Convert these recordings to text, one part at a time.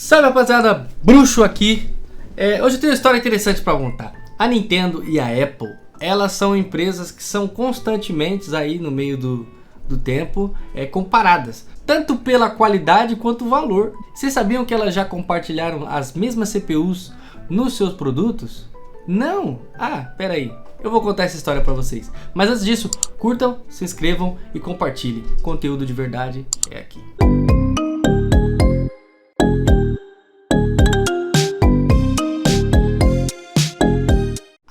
Salve rapaziada, Bruxo aqui. Hoje eu tenho uma história interessante para contar. A Nintendo e a Apple, elas são empresas que são constantemente aí no meio do tempo comparadas, tanto pela qualidade quanto o valor. Vocês sabiam que elas já compartilharam as mesmas CPUs nos seus produtos? Não? Ah, pera aí. Eu vou contar essa história para vocês. Mas antes disso, curtam, se inscrevam e compartilhem. Conteúdo de verdade é aqui.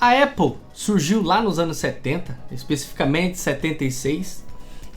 A Apple surgiu lá nos anos 70, especificamente 76,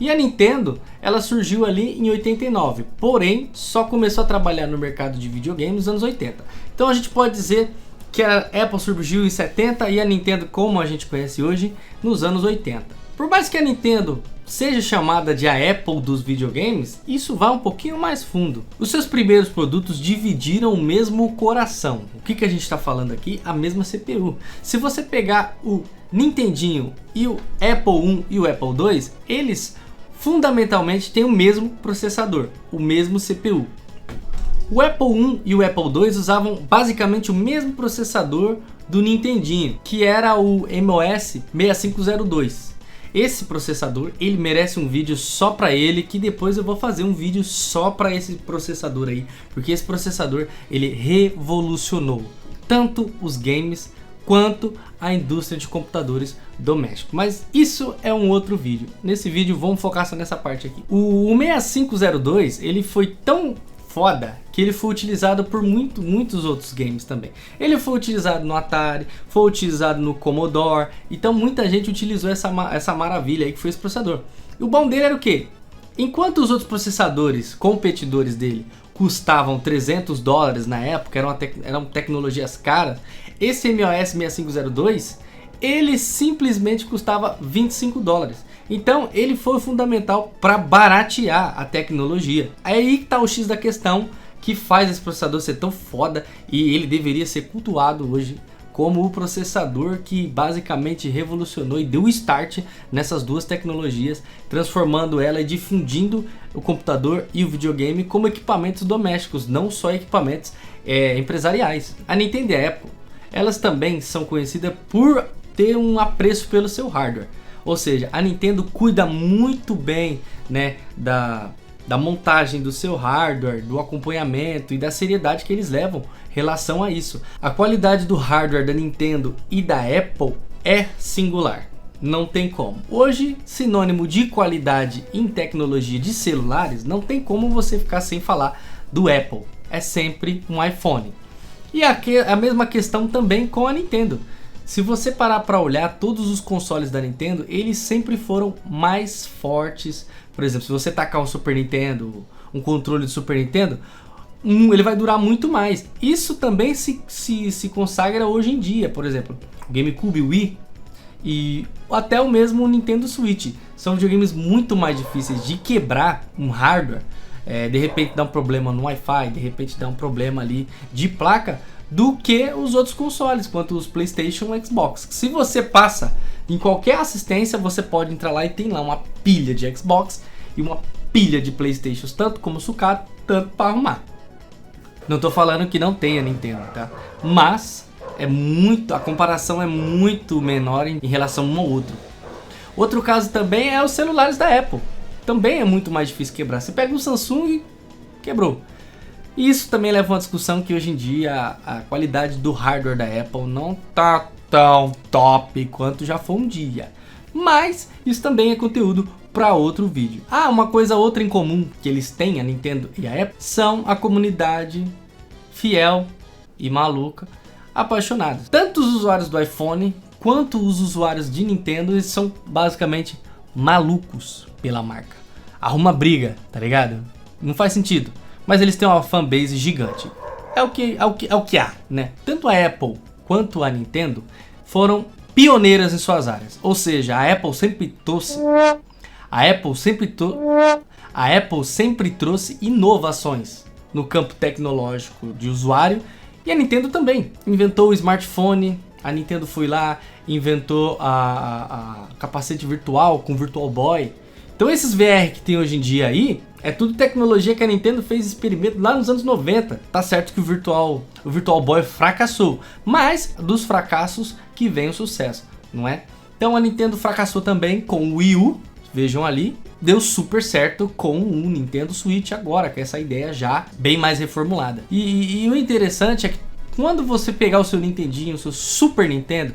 e a Nintendo ela surgiu ali em 89, porém só começou a trabalhar no mercado de videogames nos anos 80. Então a gente pode dizer que a Apple surgiu em 70 e a Nintendo, como a gente conhece hoje, nos anos 80. Por mais que a Nintendo seja chamada de a Apple dos videogames, isso vai um pouquinho mais fundo. Os seus primeiros produtos dividiram o mesmo coração. O que a gente está falando aqui? A mesma CPU. Se você pegar o Nintendinho e o Apple I e o Apple II, eles fundamentalmente têm o mesmo processador, o mesmo CPU. O Apple I e o Apple II usavam basicamente o mesmo processador do Nintendinho, que era o MOS 6502. Esse processador, ele merece um vídeo só para ele, que depois eu vou fazer um vídeo só para esse processador aí, porque esse processador, ele revolucionou tanto os games quanto a indústria de computadores domésticos. Mas isso é um outro vídeo. Nesse vídeo vamos focar só nessa parte aqui. O 6502, ele foi tão foda que ele foi utilizado por muitos outros games também. Ele foi utilizado no Atari, foi utilizado no Commodore, então muita gente utilizou essa maravilha aí que foi esse processador. E o bom dele era o quê? Enquanto os outros processadores competidores dele custavam $300 na época, eram tecnologias caras, esse MOS 6502 ele simplesmente custava $25. Então ele foi fundamental para baratear a tecnologia. Aí que tá o X da questão que faz esse processador ser tão foda, e ele deveria ser cultuado hoje como o processador que basicamente revolucionou e deu start nessas duas tecnologias, transformando ela e difundindo o computador e o videogame como equipamentos domésticos, não só equipamentos empresariais. A Nintendo e a Apple, elas também são conhecidas por ter um apreço pelo seu hardware. Ou seja, a Nintendo cuida muito bem, né, da montagem do seu hardware, do acompanhamento e da seriedade que eles levam em relação a isso. A qualidade do hardware da Nintendo e da Apple é singular, não tem como. Hoje, sinônimo de qualidade em tecnologia de celulares, não tem como você ficar sem falar do Apple. É sempre um iPhone. E a mesma questão também com a Nintendo. Se você parar para olhar, todos os consoles da Nintendo, eles sempre foram mais fortes. Por exemplo, se você tacar um Super Nintendo, um controle de Super Nintendo, ele vai durar muito mais. Isso também se consagra hoje em dia. Por exemplo, o GameCube, Wii e até o mesmo Nintendo Switch. São videogames muito mais difíceis de quebrar um hardware. De repente dá um problema no Wi-Fi, de repente dá um problema ali de placa, do que os outros consoles, quanto os PlayStation e Xbox. Se você passa em qualquer assistência, você pode entrar lá e tem lá uma pilha de Xbox e uma pilha de PlayStation, tanto como sucata, tanto para arrumar. Não tô falando que não tenha Nintendo, tá? Mas a comparação é muito menor em relação a um ao outro. Outro caso também é os celulares da Apple. Também é muito mais difícil quebrar. Você pega um Samsung e quebrou. E isso também leva a uma discussão que hoje em dia a qualidade do hardware da Apple não tá tão top quanto já foi um dia. Mas isso também é conteúdo para outro vídeo. Uma coisa outra em comum que eles têm, a Nintendo e a Apple, são a comunidade fiel e maluca, apaixonados. Tanto os usuários do iPhone quanto os usuários de Nintendo, eles são basicamente malucos pela marca. Arruma briga, tá ligado? Não faz sentido. Mas eles têm uma fanbase gigante. É o que há, né? Tanto a Apple quanto a Nintendo foram pioneiras em suas áreas. Ou seja, a Apple sempre trouxe inovações no campo tecnológico de usuário, e a Nintendo também inventou o smartphone. A Nintendo foi lá, inventou a capacete virtual com Virtual Boy. Então esses VR que tem hoje em dia aí, é tudo tecnologia que a Nintendo fez experimento lá nos anos 90. Tá certo que o Virtual Boy fracassou, mas dos fracassos que vem o sucesso, não é? Então a Nintendo fracassou também com o Wii U, vejam ali. Deu super certo com o Nintendo Switch agora, com essa ideia já bem mais reformulada. E o interessante é que quando você pegar o seu Nintendinho, o seu Super Nintendo...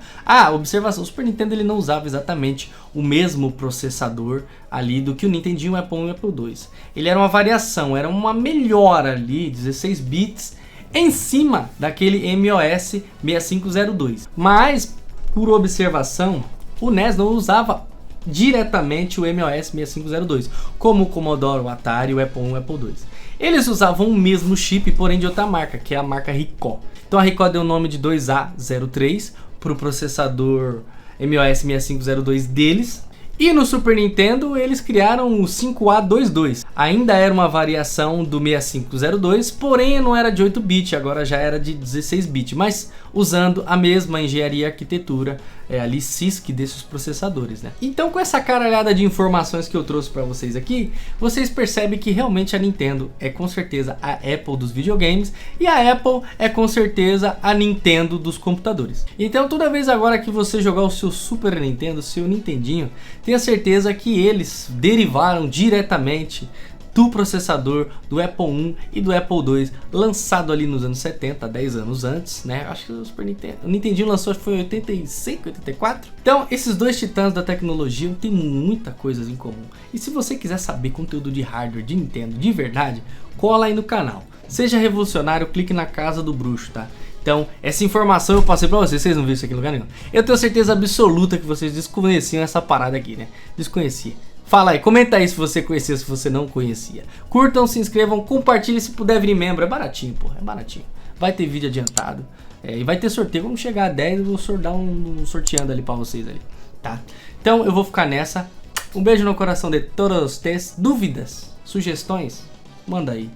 observação, o Super Nintendo ele não usava exatamente o mesmo processador ali do que o Nintendinho, o Apple 1 e o Apple 2. Ele era uma variação, era uma melhora ali, 16 bits, em cima daquele MOS 6502. Mas, por observação, o NES não usava diretamente o MOS 6502, como o Commodore, o Atari, o Apple 1 e o Apple 2. Eles usavam o mesmo chip, porém de outra marca, que é a marca Ricoh. Então a Ricoh deu o nome de 2A03 para o processador MOS 6502 deles. E no Super Nintendo eles criaram o 5A22. Ainda era uma variação do 6502, porém não era de 8-bit, agora já era de 16-bit, mas usando a mesma engenharia e arquitetura ali CISC desses processadores, né? Então com essa caralhada de informações que eu trouxe para vocês aqui, vocês percebem que realmente a Nintendo é com certeza a Apple dos videogames e a Apple é com certeza a Nintendo dos computadores. Então toda vez agora que você jogar o seu Super Nintendo, o seu Nintendinho, tenha certeza que eles derivaram diretamente do processador do Apple 1 e do Apple 2, lançado ali nos anos 70, 10 anos antes, né? Acho que o Super Nintendo, o Nintendinho lançou, acho que foi em 85, 84. Então, esses dois titãs da tecnologia têm muita coisa em comum. E se você quiser saber conteúdo de hardware de Nintendo de verdade, cola aí no canal. Seja revolucionário, clique na casa do bruxo, tá? Então, essa informação eu passei pra vocês não viram isso aqui em lugar nenhum. Eu tenho certeza absoluta que vocês desconheciam essa parada aqui, né? Desconhecia. Fala aí, comenta aí se você conhecia, se você não conhecia. Curtam, se inscrevam, compartilhem, se puder vir membro. É baratinho, porra, é baratinho. Vai ter vídeo adiantado e vai ter sorteio. Vamos chegar a 10 e vou dar um sorteando ali pra vocês ali, tá? Então eu vou ficar nessa. Um beijo no coração de todos vocês. Dúvidas, sugestões, manda aí,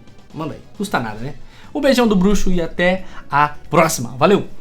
custa nada, né? Um beijão do bruxo e até a próxima. Valeu!